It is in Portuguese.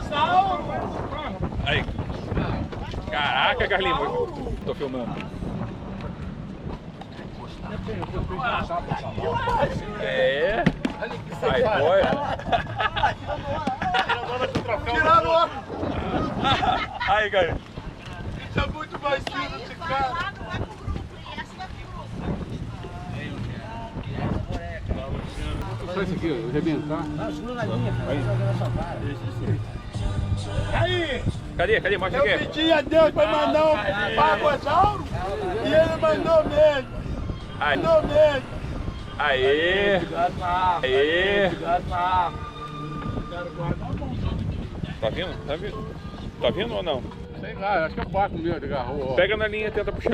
zauro! Aí. Caraca, Carlinhos. Tô filmando. É. Aí, foi. Tirando o... Aí, cara. Isso é muito mais fino esse cara. Só isso aqui, eu arrebentar. Aí! Cadê? Mostra aqui. Eu pedi a Deus para mandar um Pargo zauro e ele mandou mesmo. Aí. Mandou mesmo. Aê. Aê. Tá vindo? Tá vindo ou não? Sei lá, acho que é o barco meu, ele agarrou. Pega na linha e tenta puxar.